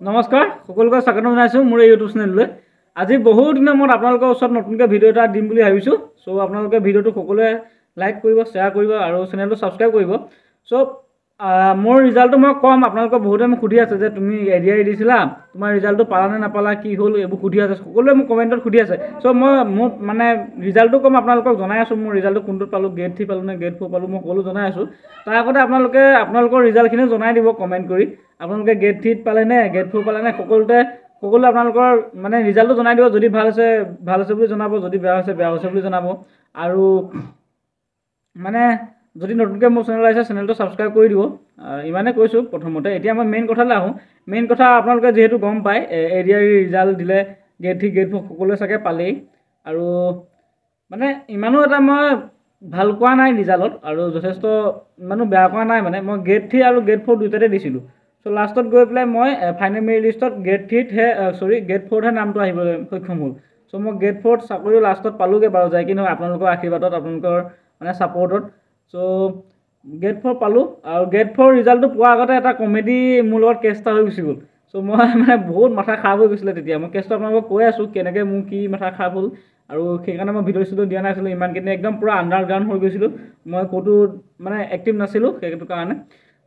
নমস্কাৰ সকলোকে স্বাগতম জনাইছোঁ মোৰ এই ইউটিউব চেনেললৈ। আজি বহুত দিনৰ মূৰত আপোনালোকৰ ওচৰত নতুনকৈ ভিডিঅ' এটা দিম বুলি ভাবিছোঁ। চ' আপোনালোকে ভিডিঅ'টো সকলোৱে লাইক কৰিব, শ্বেয়াৰ কৰিব আৰু চেনেলটো ছাবস্ক্ৰাইব কৰিব। চ' মোৰ ৰিজাল্টটো মই ক'ম। আপোনালোকে বহুতে মোক সুধি আছে যে তুমি এডিআই দিছিলা, তোমাৰ ৰিজাল্টটো পালা নে নাপালা, কি হ'ল, এইবোৰ সুধি আছে। সকলোৱে মোক কমেণ্টত সুধি আছে। চ' মই মোৰ মানে ৰিজাল্টটো ক'ম, আপোনালোকক জনাই আছোঁ মোৰ ৰিজাল্টটো কোনটোত পালোঁ, গ্ৰেড 3 পালোঁ নে গ্ৰেড 4 পালোঁ, মই সকলো জনাই আছোঁ। তাৰ আগতে আপোনালোকে আপোনালোকৰ ৰিজাল্টখিনিও জনাই দিব কমেণ্ট কৰি। আপোনালোকে গ্ৰেড 3 পালে নে গ্ৰেড 4 পালে নে, সকলোৱে আপোনালোকৰ মানে ৰিজাল্টটো জনাই দিব। যদি ভাল হৈছে বুলি জনাব, যদি বেয়া হৈছে বুলি জনাব। আৰু মানে যদি নতুনকৈ মোৰ চেনেল আহিছে চেনেলটো ছাবস্ক্ৰাইব কৰি দিব। ইমানে কৈছোঁ প্ৰথমতে। এতিয়া মই মেইন কথালৈ আহোঁ। মেইন কথা আপোনালোকে যিহেতু গম পায় এডিআই ৰিজাল্ট দিলে, গ্ৰেড 3 গ্ৰেড 4 সকলোৱে চাগে পালেই। আৰু মানে ইমানো এটা মই ভাল পোৱা নাই ৰিজাল্টত, আৰু যথেষ্ট ইমানো বেয়া পোৱা নাই। মানে মই গ্ৰেড 3 আৰু গ্ৰেড 4 দুয়োটাতে দিছিলোঁ। চ' লাষ্টত গৈ পেলাই মই ফাইনেল মেৰিট লিষ্টত গ্ৰেড 3হে গ্ৰেড 4হে নামটো আহিবলৈ সক্ষম হ'ল। চ' মই গ্ৰেড 4ত চাকৰিও লাষ্টত পালোঁগৈ বাৰু, যায় কি নহয় আপোনালোকৰ আশীৰ্বাদত, আপোনালোকৰ মানে ছাপৰ্টত। চ' গ্ৰেড 4 পালোঁ। আৰু গ্ৰেড 4 ৰিজাল্টটো পোৱাৰ আগতে এটা কমেডি মোৰ লগত কেছ এটা হৈ গুচি গ'ল। চ' মই মানে বহুত মাথা খাৰাপ হৈ গৈছিলে তেতিয়া। মই কেছটো আপোনালোকক কৈ আছোঁ কেনেকৈ মোৰ কি মাথা খাৰাপ হ'ল। আৰু সেইকাৰণে মই ভিডিঅ' দিয়া নাছিলোঁ ইমানখিনি, একদম পূৰা আণ্ডাৰগ্ৰাউণ্ড হৈ গৈছিলোঁ। মই ক'তো মানে এক্টিভ নাছিলোঁ সেইটো কাৰণে।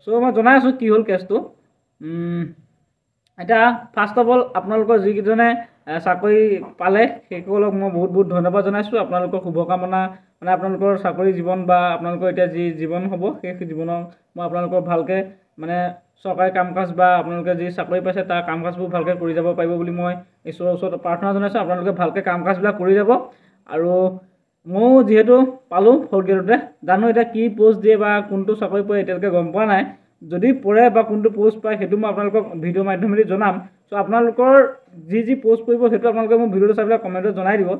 চ' মই জনাই আছোঁ কি হ'ল কেছটো। এতিয়া ফাৰ্ষ্ট অফ অল আপোনালোকৰ যিকেইজনে চাকৰি পালে সেইসকলক মই বহুত ধন্যবাদ জনাইছোঁ। আপোনালোকৰ শুভকামনা, মানে আপোনালোকৰ চাকৰি জীৱন বা আপোনালোকৰ এতিয়া যি জীৱন হ'ব সেই জীৱনক মই আপোনালোকৰ ভালকৈ মানে চৰকাৰী কাম কাজ বা আপোনালোকে যি চাকৰি পাইছে তাৰ কাম কাজবোৰ ভালকৈ কৰি যাব পাৰিব বুলি মই ঈশ্বৰৰ ওচৰত প্ৰাৰ্থনা জনাইছোঁ। আপোনালোকে ভালকৈ কাম কাজবিলাক কৰি যাব। আৰু ময়ো যিহেতু পালোঁ 4th গ্ৰেডতে, জানো এতিয়া কি পষ্ট দিয়ে বা কোনটো চাকৰি পৰে এতিয়ালৈকে গম পোৱা নাই। যদি পৰে বা কোনটো পষ্ট পায় সেইটো মই আপোনালোকক ভিডিঅ' মাধ্যমেদি জনাম। চ' আপোনালোকৰ যি পষ্ট কৰিব সেইটো আপোনালোকে মোক ভিডিঅ'টো চাই পেলাই কমেণ্টত জনাই দিব।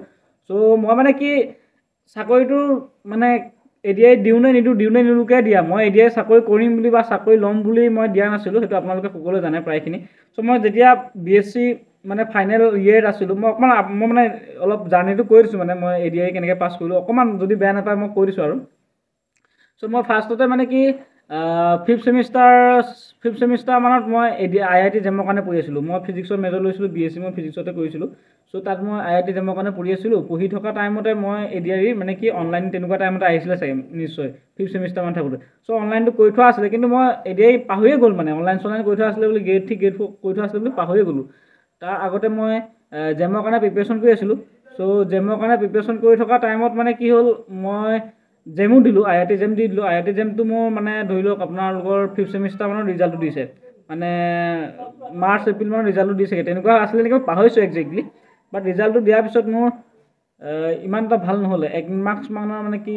চ' মই মানে কি চাকৰিটো মানে এডিআই দিওঁ নে নিদিওঁকৈ দিয়া। মই এডিআই চাকৰি কৰিম বুলি বা চাকৰি ল'ম বুলি মই দিয়া নাছিলোঁ, সেইটো আপোনালোকে সকলোৱে জানে প্ৰায়খিনি। চ' মই যেতিয়া BSc মানে ফাইনেল ইয়েৰত আছিলোঁ, মই মানে অলপ জাৰ্ণিটো কৈ দিছোঁ। মানে মই এডিআই কেনেকৈ পাছ কৰিলোঁ অকণমান, যদি বেয়া নাপায় মই কৈ দিছোঁ আৰু। চ' মই ফাৰ্ষ্টতে মানে কি ফিফ্থ ছেমিষ্টাৰ মানত মই IIT জেমৰ কাৰণে পঢ়ি আছিলোঁ। মই ফিজিক্সৰ মেজৰ লৈছিলোঁ, BSc মই ফিজিক্সতে কৰিছিলোঁ। চ' তাত মই IIT জেমৰ কাৰণে পঢ়ি আছিলোঁ। পঢ়ি থকা টাইমতে মই এডিআই মানে কি অনলাইন তেনেকুৱা টাইমতে আহিছিলে চাগে নিশ্চয়, ফিফ্থ ছেমিষ্টাৰমান থাকোঁতে। চ' অনলাইনটো কৰি থোৱা আছিলে, কিন্তু মই এডিআই পাহৰিয়ে গ'ল। মানে অনলাইন কৰি থোৱা আছিলে বুলি, গ্ৰেড 3 গ্ৰেড 4 কৰি থোৱা আছিলে বুলি পাহৰিয়ে গ'লোঁ। তাৰ আগতে মই জেমৰ কাৰণে প্ৰিপেৰেশ্যন কৰি আছিলোঁ। চ' জেমৰ কাৰণে প্ৰিপেৰেশ্যন কৰি থকা টাইমত মানে কি হ'ল, মই জেমো দিলোঁ, IIT জেম দি দিলোঁ। IIT জেমটো মোৰ মানে ধৰি লওক আপোনালোকৰ ফিফ্থ ছেমিষ্টাৰমানৰ ৰিজাল্টটো দিছে, মানে মাৰ্চ এপ্ৰিল মানৰ ৰিজাল্টটো দিছেগৈ তেনেকুৱা আছিলে নেকি, মই পাহৰিছোঁ একজেক্টলি। বাট ৰিজাল্টটো দিয়াৰ পিছত মোৰ ইমান এটা ভাল নহ'লে। 1 মাৰ্কছ মানৰ মানে কি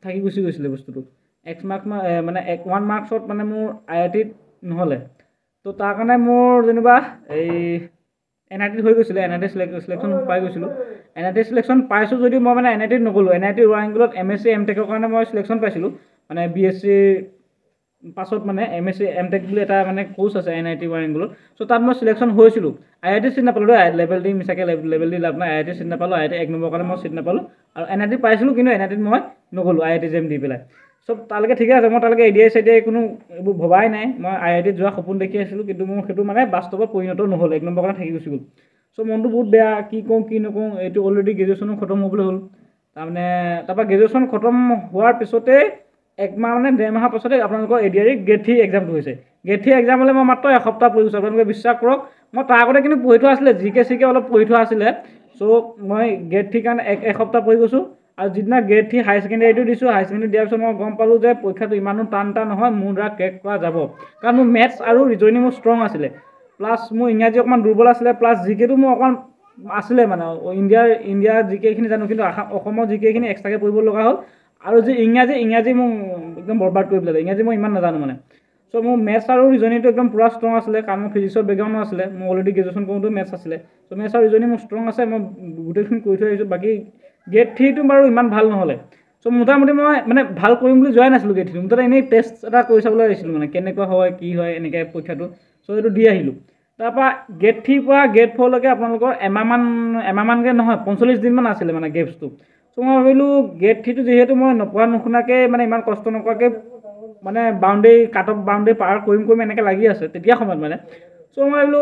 থাকি গুচি গৈছিলে বস্তুটো। 1 মাৰ্কছ মানে 1 মাৰ্কছত মানে মোৰ IITত নহ'লে। ত' তাৰ কাৰণে মোৰ যেনিবা এই NITত হৈ গৈছিলে, NIT চিলেকশ্যন পাই গৈছিলোঁ। NIT চিলেকশ্যন পাইছোঁ যদিও মই মানে NITত নগ'লোঁ। NIT ৱাৰাংগলত MSc MTech কাৰণে মই চিলেকশ্যন পাইছিলোঁ। মানে BScৰ পাছত মানে MSc MTech বুলি এটা মানে কোৰ্চ আছে NIT ৱাৰাংগলত। চ' তাত মই চিলেকশ্যন হৈছিলোঁ। IIT চিট নাপালোঁ দেই, লেভেল দি মিছাকৈ লেভেল দি লাভ নাই। IIT চিট নাপালোঁ, IIT 1 নম্বৰ কাৰণে মই চিট নাপালোঁ। আৰু NIT পাইছিলোঁ, কিন্তু NITত মই নগ'লোঁ IIT জেম দি পেলাই। চব তালৈকে ঠিকে আছে, মই তালৈকে এডিআই চেডিআই কোনো এইবোৰ ভবাই নাই। মই IITত যোৱা সপোন দেখি আছিলোঁ, কিন্তু মোৰ সেইটো মানে বাস্তৱত পৰিণত নহ'ল। 1 নম্বৰ কাৰণে থাকি গুচি গ'ল। চ' মনটো বহুত বেয়া, কি কৰোঁ কি নকৰোঁ। এইটো অলৰেডি গ্ৰেজুৱেশ্যনো খতম হ'বলৈ হ'ল। তাৰপৰা গ্ৰেজুৱেশ্যন খতম হোৱাৰ পিছতেই 1 মাহ মানে 1.5 মাহৰ পাছতে আপোনালোকৰ এডিআই গ্ৰেড 3 এক্সামটো হৈছে। গ্ৰেড 3 এক্সাম হ'লে মই মাত্ৰ এসপ্তাহ পঢ়ি গৈছোঁ। আপোনালোকে বিশ্বাস কৰক, মই তাৰ আগতে কিন্তু পঢ়ি থোৱা আছিলে, জিকে চিকে অলপ পঢ়ি থোৱা আছিলে। চ' মই গ্ৰেড 3 কাৰণে এসপ্তাহ পঢ়ি গৈছোঁ। আৰু যিদিনা গ্ৰেড 3 হাই ছেকেণ্ডেৰীটো দিছোঁ, হাই ছেকেণ্ডেৰী দিয়াৰ পিছত মই গম পালোঁ যে পৰীক্ষাটো ইমানো টান নহয়, মোৰ দ্বাৰা ক্ৰেক কৰা যাব। কাৰণ মোৰ মেথছ আৰু ৰিজনিং মোৰ ষ্ট্ৰং আছিলে, প্লাছ মোৰ ইংৰাজী অকণমান দুৰ্বল আছিলে, প্লাছ জিকেটো মোৰ অকণমান আছিলে। মানে ইণ্ডিয়াৰ জিকেখিনি জানো, কিন্তু অসমৰ জিকেখিনি এক্সট্ৰাকৈ পঢ়িব লগা হ'ল। আৰু যি ইংৰাজী মোৰ একদম বৰবাদ কৰি পেলালে। ইংৰাজী মই ইমান নাজানো মানে। চ' মোৰ মেথছ আৰু ৰিজনিংটো একদম পূৰা ষ্ট্ৰং আছিলে, কাৰণ মোৰ ফিজিক্সৰ বেকগ্ৰাউণ্ডো আছিলে। মোৰ অলৰেডি গ্ৰেজুৱেশ্যন কৰোঁতেও মেথছ আছিলে। চ' মেথছ আৰু ৰিজনিং মোৰ ষ্ট্ৰং আছে, মই গোটেইখিনি কৰি থৈ আহিছোঁ। বাকী গ্ৰেড 3টো বাৰু ইমান ভাল নহ'লে। চ' মোটামুটি মই মানে ভাল কৰিম বুলি যোৱাই নাছিলোঁ গ্ৰেড 3। মুঠতে এনেই টেষ্ট এটা কৰি চাবলৈ আহিছিলোঁ, মানে কেনেকুৱা হয় কি হয় এনেকৈ পৰীক্ষাটো। চ' এইটো দি আহিলোঁ। তাৰপৰা গ্ৰেড 3 পৰা গ্ৰেড 4লৈকে আপোনালোকৰ এমাহমানকৈ নহয় 45 দিনমান আছিলে মানে গেপছটো। চ' মই ভাবিলোঁ গ্ৰেড 3টো যিহেতু মই নপঢ়া নুশুনাকৈ মানে ইমান কষ্ট নকৰাকৈ মানে কাট অফ বাউণ্ডেৰী পাৰ কৰিম এনেকৈ লাগি আছে তেতিয়া সময়ত মানে। চ' মই বোলো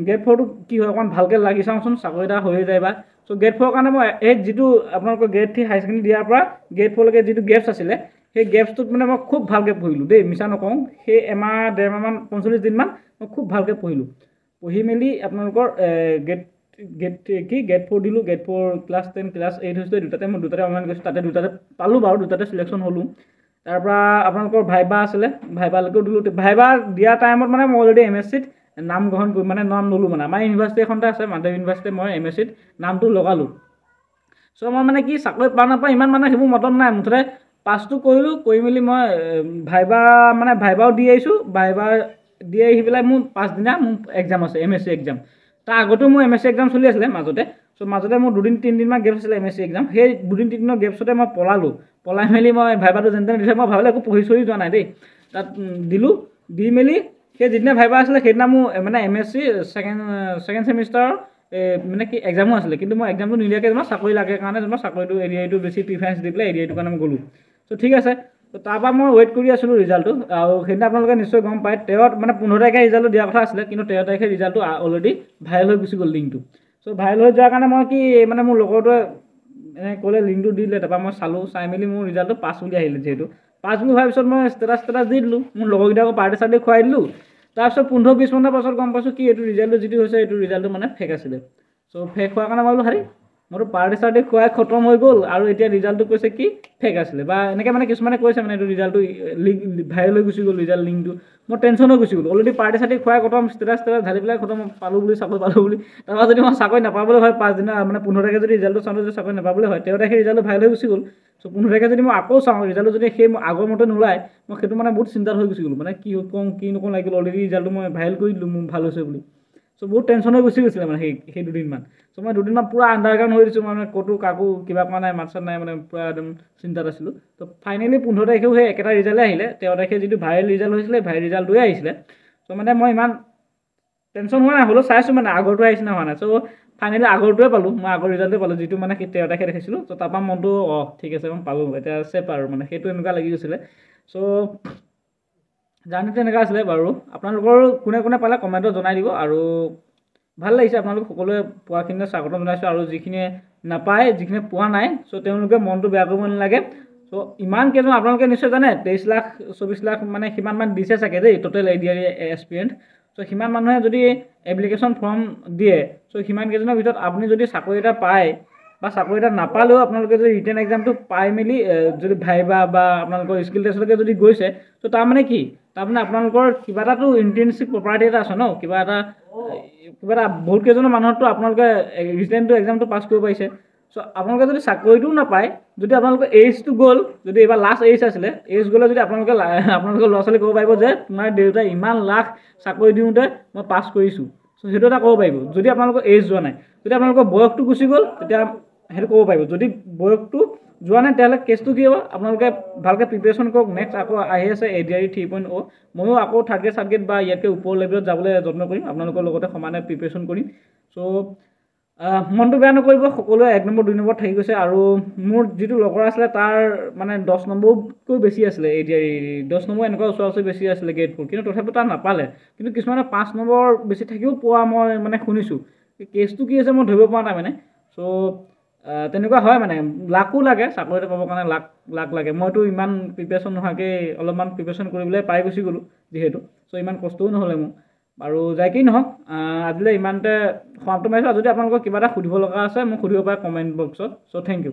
গ্ৰেড 4টো কি হয় অকণমান ভালকৈ লাগি চাওঁচোন চাকৰি এটা হৈয়ে যায় বা চ' গ্ৰেড 4ৰ কাৰণে মই এই যিটো আপোনালোকৰ গ্ৰেড 3 হাই ছেকেণ্ডেৰী দিয়াৰ পৰা গ্ৰেড 4লৈকে যিটো গেপছ আছিলে সেই গেপছটোত মানে মই খুব ভালকৈ পঢ়িলোঁ দেই, মিছা নকওঁ। সেই এমাহ 1.5 মাহমান 45 দিনমান মই খুব ভালকৈ পঢ়িলোঁ। পঢ়ি মেলি আপোনালোকৰ গ্ৰেড 4 দিলোঁ। গ্ৰেড 4 ক্লাছ 10 ক্লাছ 8 হৈছিলে দুটাতে, মই দুটাতে অনলাইন গৈছোঁ, তাতে দুটাতে পালোঁ বাৰু, দুটাতে চিলেকশ্যন হ'লোঁ। তাৰপৰা আপোনালোকৰ ভাইবা আছিলে, ভাইবালৈকেও দিলোঁ। ভাইবা দিয়া টাইমত মানে মই অলৰেডি MSCত নাম গ্ৰহণ কৰি মানে নাম ল'লোঁ। মানে আমাৰ ইউনিভাৰ্চিটি এখনতে আছে, মাধৱ ইউনিভাৰ্চিটি, মই MSCত নামটো লগালোঁ। চ' মই মানে কি চাকৰি পাওঁ নাপাওঁ ইমান মানে সেইবোৰ মতলব নাই, মুঠতে পাছটো কৰিলোঁ। কৰি মেলি মই ভাইবাও দি আহিছোঁ। ভাইবা দি আহি পেলাই মোৰ পাছদিনা মোৰ এক্সাম আছে, MSc এক্সাম। তাৰ আগতেও মোৰ MSc এক্সাম চলি আছিলে মাজতে। চ' মাজতে মোৰ 2-3 দিনমান গেপছ আছিলে MSc এক্সাম। সেই 2-3 দিনৰ গেপছতে মই পলাই মেলি মই ভাইবাটো যেন তেনে দিছোঁ। মই ভাবিলোঁ একো পঢ়ি চঢ়ি যোৱা নাই দেই, তাত দিলোঁ। দি মেলি সেই যিদিনা ভাইবা আছিলে সেইদিনা মোৰ মানে MSc ছেকেণ্ড ছেমিষ্টাৰৰ মানে কি এক্সামো আছিলে, কিন্তু মই এক্সামটো নিদিয়াকৈ মই চাকৰি লাগে কাৰণে মই চাকৰিটো এৰিয়াটো বেছি প্ৰিফাৰেঞ্চ দি পেলাই এৰিয়াটোৰ কাৰণে মই গ'লোঁ। চ' ঠিক আছে। ত' তাৰপৰা মই ৱেইট কৰি আছিলোঁ ৰিজাল্টটো। আৰু সেইদিনা আপোনালোকে নিশ্চয় গম পায় 13 মানে 15 তাৰিখে ৰিজাল্টটো দিয়া কথা আছিলে, কিন্তু 13 তাৰিখে ৰিজাল্টটো অলৰেডি ভাইৰেল হৈ গুচি গ'ল লিংকটো। চ' ভাইৰেল হৈ যোৱাৰ কাৰণে মই কি মানে মোৰ লগৰটোৱে ক'লে লিংকটো দি দিলে। তাৰপৰা মই চালোঁ, চাই মেলি মোৰ ৰিজাল্টটো পাছ বুলি আহিলে। যিহেতু পাছ বুলি হোৱাৰ পিছত মই ষ্টেটাছ দি দিলোঁ, মোৰ লগৰকেইটাকো পাৰ্টি চাৰ্টি খুৱাই দিলোঁ। তাৰপিছত 15-20 মিনিটৰ পাছত গম পাইছোঁ কি এইটো ৰিজাল্টটো যিটো হৈছে এইটো ৰিজাল্টটো মানে ফেক আছিলে। চ' ফেক হোৱাৰ কাৰণে মই বোলো হেৰি, মোৰতো পাৰ্টি চাৰ্টি খুৱাই খতম হৈ গ'ল আৰু এতিয়া ৰিজাল্টটো কৈছে কি ফেক আছিলে, বা এনেকৈ মানে কিছুমানে কৈছে মানে এইটো ৰিজাল্টটো ভাইৰেল হৈ গুচি গ'ল ৰিজাল্ট লিংকটো। মই টেনশ্যন হৈ গুচি গ'লো, অলৰেডি পাৰ্টি চাৰ্টি খুৱাই খতম, ষ্টেটাছ ঢালি পেলাই খতম, পালোঁ বুলি চাকৰি পালোঁ বুলি। তাৰপৰা যদি মই চাকৰি নাপাবলৈ হয় পাছদিনা মানে 15 তাৰিখে যদি ৰিজাল্টটো চাওঁ যদি চাকৰি নাপাবলৈ হয়, 13 তাৰিখে ৰিজাল্টটো ভাইৰেল হৈ গুচি গ'ল। চ' 15 তাৰিখে যদি মই আকৌ চাওঁ ৰিজাল্টটো যদি সেই আগৰ মতে নোলায়, মই সেইটো মানে বহুত চিন্তাত হৈ গুচি গ'লোঁ। মানে কি কওঁ কি নকওঁ লাগিল, অলৰেডি ৰিজাল্টটো মই ভাইৰেল কৰি দিলোঁ মোৰ ভাল হৈছে বুলি। চ' বহুত টেনশ্যন হৈ গুচি গৈছিলে মানে সেই দুদিনমান। চ' মই দুদিনমান পূৰা আণ্ডাৰগ্ৰাউণ্ড হৈ দিছোঁ, মানে ক'তো কাকো কিবা কৰা নাই, মাত চাত নাই, মানে পূৰা একদম চিন্তাত আছিলোঁ। ত' ফাইনেলি 15 তাৰিখেও সেই একেটা ৰিজাল্টে আহিলে। 13 তাৰিখে যিটো ভাইৰেল ৰিজাল্ট হৈছিলে ভাইৰেল ৰিজাল্টটোৱে আহিছিলে। চ' মানে মই ইমান টেনশ্যন হোৱা নাই, হ'লেও চাইছোঁ মানে আগৰটো আহিছে নে হোৱা নাই। চ' ফাইনেলি আগৰটোৱে পালোঁ, মই আগৰ ৰিজাল্টটোৱে পালোঁ, যিটো মানে 13 তাৰিখে দেখিছিলোঁ। ত' তাৰপৰা মনটো ঠিক আছে মই পালোঁ, এতিয়া চেপ আৰু মানে সেইটো এনেকুৱা লাগি গৈছিলে। চ' জাৰ্ণিটো এনেকুৱা আছিলে বাৰু। আপোনালোকৰ কোনে কোনে পালে কমেণ্টত জনাই দিব। আৰু ভাল লাগিছে আপোনালোক সকলোৱে পোৱাখিনিয়ে স্বাগতম জনাইছোঁ, আৰু যিখিনিয়ে নাপায়, যিখিনিয়ে পোৱা নাই, চ' তেওঁলোকে মনটো বেয়া কৰিব নালাগে। চ' ইমান কেইজন আপোনালোকে নিশ্চয় জানে 23 লাখ 24 লাখ মানে সিমানমান দিছে চাগে দেই টোটেল এডিআৰই এছপিৰেণ্ট। চ' সিমান মানুহে যদি এপ্লিকেশ্যন ফৰ্ম দিয়ে, চ' সিমান কেইজনৰ ভিতৰত আপুনি যদি চাকৰি এটা পায় বা চাকৰি এটা নাপালেও আপোনালোকে যদি ৰিটেন এক্সামটো পাই মেলি যদি ভাইবা বা আপোনালোকৰ স্কিল টেষ্টলৈকে যদি গৈছে, ত' তাৰমানে কি, তাৰমানে আপোনালোকৰ কিবা এটাতো ইণ্টাৰ্ণশ্বিপ প্ৰপাৰ্টি এটা আছে ন, কিবা এটা বহুত কেইজনৰ মানুহতো আপোনালোকে ৰিটেনটো এক্সামটো পাছ কৰিব পাৰিছে। চ' আপোনালোকে যদি চাকৰিটোও নাপায়, যদি আপোনালোকৰ এইজটো গ'ল, যদি এইবাৰ লাষ্ট এইজ আছিলে, এইজ গ'লে যদি আপোনালোকৰ ল'ৰা ছোৱালী ক'ব পাৰিব যে তোমাৰ দেউতাই ইমান লাখ চাকৰি দিওঁতে মই পাছ কৰিছোঁ। চ' সেইটো এটা ক'ব পাৰিব যদি আপোনালোকৰ এইজ যোৱা নাই। যদি আপোনালোকৰ বয়সটো গুচি গ'ল তেতিয়া সেইটো ক'ব পাৰিব। যদি বয়সটো যোৱা নাই তেতিয়াহ'লে কেছটো কি হ'ব, আপোনালোকে ভালকৈ প্ৰিপেৰেশ্যন কৰক। নেক্সট আকৌ আহি আছে এডিআৰই 3.0। ময়ো আকৌ থাৰ্ড গ্ৰেড বা ইয়াতকৈ ওপৰ লেভেলত যাবলৈ যত্ন কৰিম, আপোনালোকৰ লগতে সমানে প্ৰিপেৰেশ্যন কৰিম। চ' মনটো বেয়া নকৰিব, সকলোৱে 1 নম্বৰ 2 নম্বৰত থাকি গৈছে। আৰু মোৰ যিটো লগৰ আছিলে তাৰ মানে 10 নম্বৰতকৈ বেছি আছিলে এডিআৰই, 10 নম্বৰ এনেকুৱা ওচৰা ওচৰি বেছি আছিলে গ্ৰেড 4, কিন্তু তথাপিও তাৰ নাপালে। কিন্তু কিছুমানে 5 নম্বৰ বেছি থাকিও পোৱা মই মানে শুনিছোঁ। কেছটো কি আছে মই ধৰিব পৰা নাই মানে। চ' তেনেকুৱা হয় মানে, লাকো লাগে চাকৰি এটা পাবৰ কাৰণে, লাক লাগে। মইতো ইমান প্ৰিপেৰেশ্যন নোহোৱাকৈ অলপমান প্ৰিপেৰেশ্যন কৰিবলৈ পাই গুচি গ'লোঁ যিহেতু। চ' ইমান কষ্টও নহ'লে মোৰ। আৰু যাই কি নহওক, আজিলৈ ইমানতে সমাপ্ত মাৰিছোঁ। আৰু যদি আপোনালোকৰ কিবা এটা সুধিব লগা আছে মোক সুধিব পাৰে কমেণ্ট বক্সত। চ' থেংক ইউ।